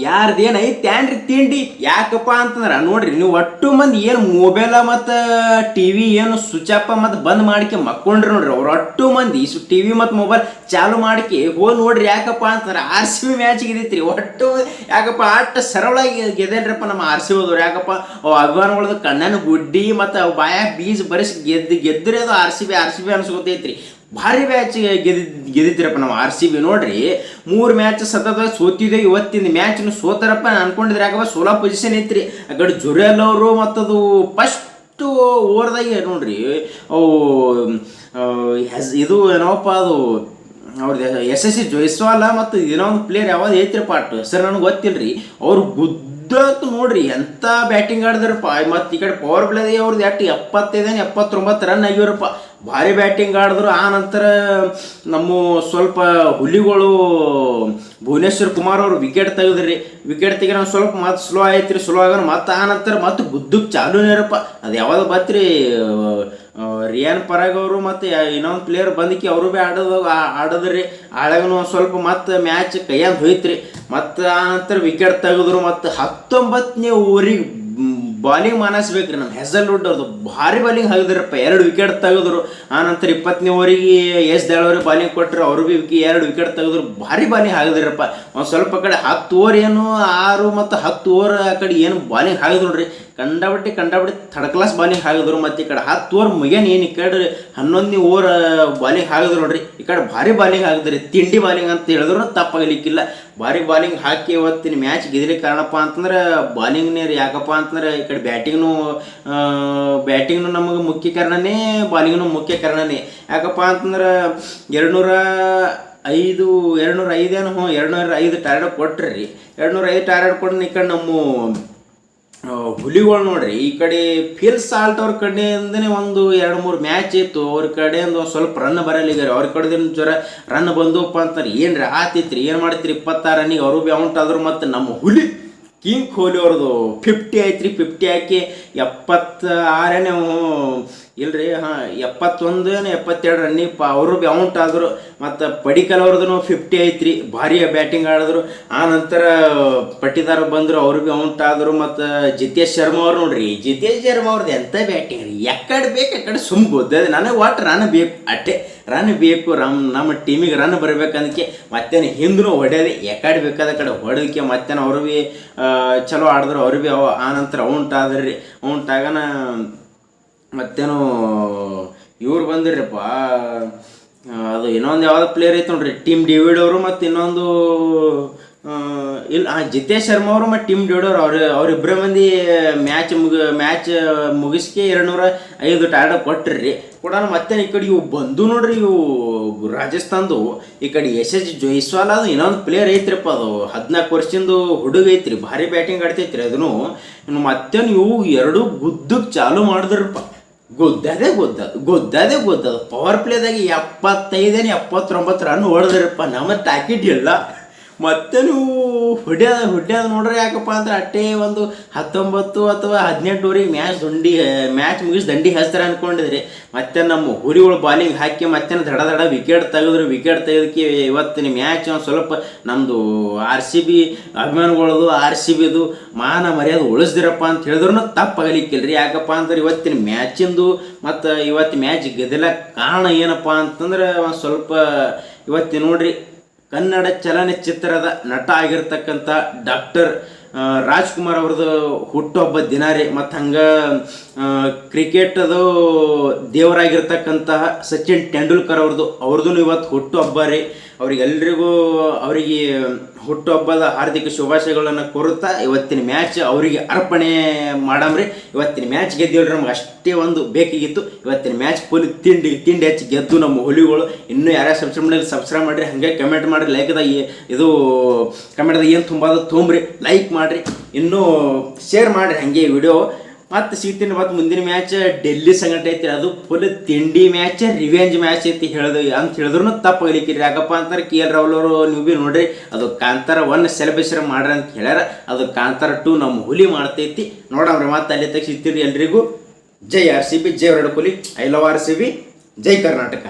ಯಾರ್ದೇನು ಐತ್ಯಾನ್ರಿ ತಿಂಡಿ ಯಾಕಪ್ಪ ಅಂತಂದ್ರೆ ನೋಡ್ರಿ ನೀವು ಒಟ್ಟು ಮಂದಿ ಏನು ಮೊಬೈಲ ಮತ್ತು ಟಿ ವಿ ಏನು ಸ್ವಿಚ್ ಆಫ್ ಮತ್ತು ಬಂದ್ ಮಾಡಿಕೆ ಮಕ್ಕೊಂಡ್ರಿ ನೋಡ್ರಿ ಅವ್ರು ಒಟ್ಟು ಮಂದಿ ಟಿ ವಿ ಮತ್ತು ಮೊಬೈಲ್ ಚಾಲು ಮಾಡಿಕೆ ಹೋಗಿ ನೋಡ್ರಿ ಯಾಕಪ್ಪ ಅಂತಂದ್ರೆ ಆರ್ ಸಿ ಬಿ ಮ್ಯಾಚ್ ಗೆದ್ದೈತ್ರಿ ಒಟ್ಟು ಯಾಕಪ್ಪ ಅಷ್ಟು ಸರಳಾಗಿ ಗೆದ್ದೇನ್ರಪ್ಪ ನಮ್ಮ ಆರ್ ಸಿ ಬಿ ಹೋದವ್ರು ಯಾಕಪ್ಪ ಅವು ಅಭಿಮಾನಿಗಳದ್ದು ಕಣ್ಣನ ಗುಡ್ಡಿ ಮತ್ತು ಅವು ಬಾಯಾಗ ಬೀಜ ಬರೆಸಿ ಗೆದ್ದರೆ ಅದು ಆರ್ ಸಿ ಬಿ ಅನ್ಸ್ಕೊತೈತ್ರಿ. ಭಾರಿ ಮ್ಯಾಚ್ ಗೆದ್ದಿದ್ರಪ್ಪ ನಾವು ಆರ್ ಸಿ ಬಿ ನೋಡ್ರಿ 3 ಮ್ಯಾಚ್ ಸತತ ಸೋತಿದೆ. ಇವತ್ತಿನ ಮ್ಯಾಚ್ನು ಸೋತಾರಪ್ಪ ಅನ್ಕೊಂಡಿದ್ರೆ ಯಾಕಪ್ಪ ಸೋಲಾ ಪೊಸಿಷನ್ ಐತ್ರಿ. ಆ ಕಡೆ ಜುರೇಲ್ ಅವರು ಮತ್ತದು ಫಸ್ಟು ಓವರ್ದಾಗೆ ನೋಡ್ರಿ ಅವು ಇದು ಏನೋಪ್ಪ ಅದು ಅವ್ರದ್ದು ಯಶಸ್ವಿ ಜೈಸ್ವಾಲ ಮತ್ತು ಏನೋ ಒಂದು ಪ್ಲೇಯರ್ ಯಾವ್ದು ಐತ್ರಿಪ್ಪ ಅಟ್ಟು ಹೆಸರು ನನಗೆ ಗೊತ್ತಿಲ್ಲ ರೀ. ಅವ್ರು ಗುದ್ದಕ್ಕೆ ನೋಡ್ರಿ ಎಂಥ ಬ್ಯಾಟಿಂಗ್ ಆಡಿದ್ರಪ್ಪ. ಮತ್ತು ಈ ಕಡೆ ಪವರ್ ಪ್ಲೇದೇ ಅವ್ರದ್ದು ಎಷ್ಟು 75-79 ರನ್ ಆಗಿವ್ರಪ್ಪ. ಭಾರಿ ಬ್ಯಾಟಿಂಗ್ ಆಡಿದ್ರು. ಆ ನಂತರ ನಮ್ಮ ಸ್ವಲ್ಪ ಹುಲಿಗಳು ಭುವನೇಶ್ವರ್ ಕುಮಾರ್ ಅವರು ವಿಕೆಟ್ ತೆಗೆದ್ರಿ. ವಿಕೆಟ್ ತೆಗಿ ನಾವು ಸ್ವಲ್ಪ ಮತ್ತೆ ಸ್ಲೋ ಆಯ್ತು ರೀ. ಸ್ಲೋ ಆಗೋಣ ಮತ್ತು ಆ ನಂತರ ಮತ್ತೆ ಗುದ್ದಕ್ಕೆ ಚಾಲೂನೇರಪ್ಪ. ಅದು ಯಾವಾಗ ಬತ್ರಿ ರಿಯಾನ್ ಪರಾಗ್ ಅವರು ಮತ್ತು ಇನ್ನೊಂದು ಪ್ಲೇಯರ್ ಬಂದಕ್ಕೆ ಅವರು ಭೀ ಆಡೋದ್ರಿ. ಆಳಗನು ಸ್ವಲ್ಪ ಮತ್ತೆ ಮ್ಯಾಚ್ ಕೈಯಾಗ ಹೋಯ್ತ್ರಿ. ಮತ್ತು ಆ ನಂತರ ವಿಕೆಟ್ ತೆಗೆದ್ರು. ಮತ್ತು 19ನೇ ಓವರಿಗೆ ಬಾಲಿಂಗ್ ಮಾನಿಸ್ಬೇಕ್ರಿ ನಮ್ಮ ಹೆಸಲ್ವುಡ್ ಅವ್ರದ್ದು ಭಾರಿ ಬಾಲಿಂಗ್ ಹಾಕಿದ್ರಪ್ಪ. 2 ವಿಕೆಟ್ ತೆಗೆದ್ರು. ಆನಂತರ 20ನೇ ಓವರಿಗೆ ಎಸ್ ದಳವರಿಗೆ ಬಾಲಿಂಗ್ ಕೊಟ್ಟರು. ಅವರು ಭೀ 2 ವಿಕೆಟ್ ತೆಗೆದ್ರು. ಭಾರಿ ಬಾಲಿಂಗ್ ಹಾಕಿದ್ರಪ್ಪ. ಒಂದು ಸ್ವಲ್ಪ ಕಡೆ 10 ಓವರ್ ಏನು 6 ಮತ್ತು 10 ಓವರ್ ಆ ಕಡೆ ಏನು ಬಾಲಿಂಗ್ ಹಾಕಿದ್ರು ನೋಡ್ರಿ. ಕಂಡಾಬಿಟ್ಟು ಥರ್ಡ್ ಕ್ಲಾಸ್ ಬಾಲಿಂಗ್ ಹಾಕಿದ್ರು. ಮತ್ತು ಈ ಕಡೆ 10 ಓವರ್ ಮುಗಿಯನ್ ಏನು ಈ ಕಡೆ 11ನೇ ಓವರ್ ಬಾಲಿಂಗ್ ಹಾಕಿದ್ರು ನೋಡ್ರಿ. ಈ ಕಡೆ ಭಾರಿ ಬಾಲಿಂಗ್ ಹಾಕಿದ್ರಿ. ತಿಂಡಿ ಬಾಲಿಂಗ್ ಅಂತ ಹೇಳಿದ್ರು ತಪ್ಪಾಗಲಿಕ್ಕಿಲ್ಲ. ಭಾರಿ ಬಾಲಿಂಗ್ ಹಾಕಿ ಇವತ್ತಿನ ಮ್ಯಾಚ್ ಗೆದ್ಲಿಕ್ಕೆ ಕಾರಣಪ್ಪ ಅಂತಂದ್ರೆ ಬಾಲಿಂಗ್ನೇ ರೀ. ಯಾಕಪ್ಪ ಅಂತಂದ್ರೆ ಈ ಕಡೆ ಬ್ಯಾಟಿಂಗ್ನು ನಮಗೆ ಮುಖ್ಯ ಕಾರಣನೇ, ಬಾಲಿಂಗ್ನು ಮುಖ್ಯ ಕಾರಣನೇ. ಯಾಕಪ್ಪ ಅಂತಂದ್ರೆ 205 ಟಾರ್ಗೆಟ್ ಕೊಟ್ರಿ. 205 ಟಾರ್ಗೆಟ್ ಕೊಟ್ಟು ಈ ಕಡೆ ನಮ್ಮ ಹುಲಿಗಳು ನೋಡ್ರಿ ಈ ಕಡೆ ಫಿಲ್ ಸಾಲ್ಟ್ ಅವ್ರ ಕಡೆಯಿಂದನೇ ಒಂದು 2-3 ಮ್ಯಾಚ್ ಇತ್ತು. ಅವ್ರ ಕಡೆಯಿಂದ ಒಂದು ಸ್ವಲ್ಪ ರನ್ ಬರಲಿಗಾರ. ಅವ್ರ ಕಡೆದಿಂದ ಜರ ರನ್ ಬಂದವಪ್ಪ ಅಂತಾರೆ ಏನ್ರಿ ಆತಿತ್ರಿ. ಏನು ಮಾಡ್ತೀರಿ 26 ರನ್ನಿಗೆ ಅವರು ಭೀ ಔಟ್ ಆದ್ರು. ಮತ್ತು ನಮ್ಮ ಹುಲಿ ಕಿಂಗ್ ಕೊಹ್ಲಿ ಅವ್ರದ್ದು 50 ಆಯ್ತು ರೀ. 50 ಹಾಕಿ 76 ಇಲ್ರಿ 71-72 ರನ್ನಿಗೆ ಅವರು ಭೀ ಔಟ್ ಆದರು. ಮತ್ತು ಪಡಿಕಲ್ ಅವ್ರದ್ದು 50 ಐತ್ರಿ. ಭಾರಿ ಬ್ಯಾಟಿಂಗ್ ಆಡಿದ್ರು. ಆ ನಂತರ ಪಟ್ಟಿದಾರ ಬಂದರು, ಅವರು ಭೀ ಔಟ್ ಆದರು. ಮತ್ತು ಜಿತೇಶ್ ಶರ್ಮಾ ಅವ್ರು ನೋಡ್ರಿ, ಜಿತೇಶ್ ಶರ್ಮಾ ಅವ್ರದ್ದು ಎಂಥ ಬ್ಯಾಟಿಂಗ್ ರೀ. ಎಕ್ಕಡೆ ಬೇಕು ಆ ಕಡೆ ಸುಮ್ಮ ಗೊತ್ತದ ನನಗೆ ಒಟ್ಟು ರನ್ ಬೇಕು ಅಟ್ಟೆ. ರನ್ ಬೇಕು ನಮ್ಮ ಟೀಮಿಗೆ ರನ್ ಬರ್ಬೇಕಂದಕ್ಕೆ ಮತ್ತೇನು ಹಿಂದೂ ಹೊಡೆಯೋದು ಎಕಡೆ ಬೇಕಾದ ಕಡೆ ಹೊಡೆದಕ್ಕೆ ಮತ್ತೇನು ಅವರು ಭೀ ಚಲೋ ಆಡಿದ್ರು. ಅವರು ಭೀ ಆ ನಂತರ ಔಟ್ ಆದ್ರಿ. ಔಟ್ ಆಗೋಣ ಮತ್ತೇನು ಇವ್ರು ಬಂದಿರಪ್ಪ. ಅದು ಇನ್ನೊಂದು ಯಾವ್ದು ಪ್ಲೇಯರ್ ಐತೆ ನೋಡ್ರಿ ಟೀಮ್ ಡೇವಿಡ್ ಅವರು. ಮತ್ತು ಇನ್ನೊಂದು ಜಿತೇಶ್ ಶರ್ಮಾ ಅವರು ಮತ್ತು ಟೀಮ್ ಡೇವಿಡ್ ಅವರಿಬ್ಬರೇ ಮಂದಿ ಮ್ಯಾಚ್ ಮುಗಿಸ್ಕೆ 205 ಟಾರ್ಗೆಟ್ ಕೊಟ್ರಿ ಕೊಡೋಣ. ಮತ್ತೆ ಈ ಕಡೆ ಇವು ಬಂದು ನೋಡ್ರಿ, ಇವು ರಾಜಸ್ಥಾನ್ದು ಈ ಕಡೆ ಯಶಸ್ವಿ ಜೈಸ್ವಾಲ್ ಅದು ಇನ್ನೊಂದು ಪ್ಲೇಯರ್ ಐತ್ರಿಪ್ಪ. ಅದು 14 ವರ್ಷದಿಂದ ಹುಡುಗ ಐತ್ರಿ. ಭಾರಿ ಬ್ಯಾಟಿಂಗ್ ಆಡ್ತೈತ್ರಿ ಅದನ್ನು. ಇನ್ನು ಮತ್ತೇನು ಇವು 2 ಗುದ್ದಕ್ಕೆ ಚಾಲು ಮಾಡಿದ್ರಪ್ಪ. ಗೊದ್ದದೇ ಪವರ್ ಪ್ಲೇದಾಗ 75-79 ರನ್ ಹೊಡೆದ್ರಪ್ಪ. ನಮ್ಮ ಟಾಕಿಟ್ ಇಲ್ಲ. ಮತ್ತೆ ನೀವು ಹೊಡ್ಯೋದು ನೋಡ್ರಿ. ಯಾಕಪ್ಪ ಅಂದ್ರೆ ಅಟ್ಟೇ ಒಂದು 19 ಅಥವಾ 18 ಓವರಿಗೆ ಮ್ಯಾಚ್ ಮುಗಿಸಿ ದಂಡಿ ಹಚ್ತಾರೆ ಅಂದ್ಕೊಂಡಿದ್ರಿ. ಮತ್ತೆ ನಮ್ಮ ಹುಲಿಗಳು ಬಾಲಿಂಗ್ ಹಾಕಿ ಮತ್ತೆ ದಡ ವಿಕೆಟ್ ತೆಗೆದ್ರು. ವಿಕೆಟ್ ತೆಗೆದಕ್ಕೆ ಇವತ್ತಿನ ಮ್ಯಾಚ್ ಒಂದು ಸ್ವಲ್ಪ ನಮ್ಮದು ಆರ್ ಸಿ ಬಿ ಅಭಿಮಾನಿಗಳದು ಆರ್ ಸಿ ಬಿದು ಮಾನ ಮರ್ಯಾದೆ ಉಳಿಸ್ದಿರಪ್ಪ ಅಂತ ಹೇಳಿದ್ರು ತಪ್ಪಾಗಲಿಕ್ಕಿಲ್ರಿ. ಯಾಕಪ್ಪ ಅಂದ್ರೆ ಇವತ್ತಿನ ಮ್ಯಾಚಿಂದು ಮತ್ತು ಇವತ್ತಿನ ಮ್ಯಾಚ್ ಗೆದ್ದಲ ಕಾರಣ ಏನಪ್ಪ ಅಂತಂದ್ರೆ ಒಂದು ಸ್ವಲ್ಪ ಇವತ್ತಿನ ನೋಡ್ರಿ ಕನ್ನಡ ಚಲನಚಿತ್ರದ ನಟ ಆಗಿರ್ತಕ್ಕಂಥ ಡಾಕ್ಟರ್ ರಾಜ್ಕುಮಾರ್ ಅವ್ರದ್ದು ಹುಟ್ಟುಹಬ್ಬ ದಿನ ರೀ. ಮತ್ತು ಹಂಗೆ ಕ್ರಿಕೆಟದು ದೇವರಾಗಿರ್ತಕ್ಕಂತಹ ಸಚಿನ್ ತೆಂಡೂಲ್ಕರ್ ಅವ್ರದ್ದು ಇವತ್ತು ಹುಟ್ಟುಹಬ್ಬ ರೀ. ಅವರಿಗೆ ಹುಟ್ಟುಹಬ್ಬದ ಹಾರ್ದಿಕ ಶುಭಾಶಯಗಳನ್ನು ಕೋರುತ್ತಾ ಇವತ್ತಿನ ಮ್ಯಾಚ್ ಅವರಿಗೆ ಅರ್ಪಣೆ ಮಾಡಮ್ರಿ. ಇವತ್ತಿನ ಮ್ಯಾಚ್ ಗೆದ್ದಿವ್ರಿ. ನಮ್ಗೆ ಅಷ್ಟೇ ಒಂದು ಬೇಕಾಗಿತ್ತು. ಇವತ್ತಿನ ಮ್ಯಾಚ್ ಫುಲ್ ತಿಂಡಿ ಹಚ್ಚಿ ಗೆದ್ದು ನಮ್ಮ ಹುಲಿಗಳು. ಇನ್ನೂ ಯಾರ್ಯಾರು ಸಬ್ಸ್ಕ್ರೈಬ್ ಮಾಡಿರಿ, ಹಾಗೆ ಕಮೆಂಟ್ ಮಾಡಿರಿ. ಲೈಕ್ದಾಗ ಇದು ಕಮೆಂಟ್ದಾಗ ಏನು ತುಂಬೋದು ತೊಂಬ್ರಿ, ಲೈಕ್ ಮಾಡಿರಿ, ಇನ್ನೂ ಶೇರ್ ಮಾಡಿರಿ ಹಾಗೆ ವಿಡಿಯೋ. ಮತ್ತು ಸಿಗ್ತೀನಿ. ಮತ್ತು ಮುಂದಿನ ಮ್ಯಾಚ್ ಡೆಲ್ಲಿ ಸಂಗಟ ಐತಿ. ಅದು ಫುಲ್ ತಿಂಡಿ ಮ್ಯಾಚ್, ರಿವೆಂಜ್ ಮ್ಯಾಚ್ ಐತಿ ಅಂತ ಹೇಳಿದ್ರು ತಪ್ಪಾಗಲಿಕ್ಕಿರಿ. ಯಾಕಪ್ಪ ಅಂತಾರೆ KL ರಾಹುಲ್ ಅವರು ನೀವು ಭೀ ನೋಡ್ರಿ, ಅದು ಕಾಂತಾರ 1 ಸೆಲೆಬ್ರೇಷನ್ ಮಾಡ್ರಿ ಅಂತ ಹೇಳ್ಯಾರ. ಅದು ಕಾಂತಾರ 2 ನಮ್ಮ ಹುಲಿ ಮಾಡ್ತೈತಿ. ನೋಡಮ್ರಿ. ಮತ್ತು ಅಲ್ಲಿ ತಗ ಸಿಗ್ತೀರಿ. ಎಲ್ರಿಗೂ ಜೈ RCB, Jai Virat Kohli. I love RCB. Jai Karnataka.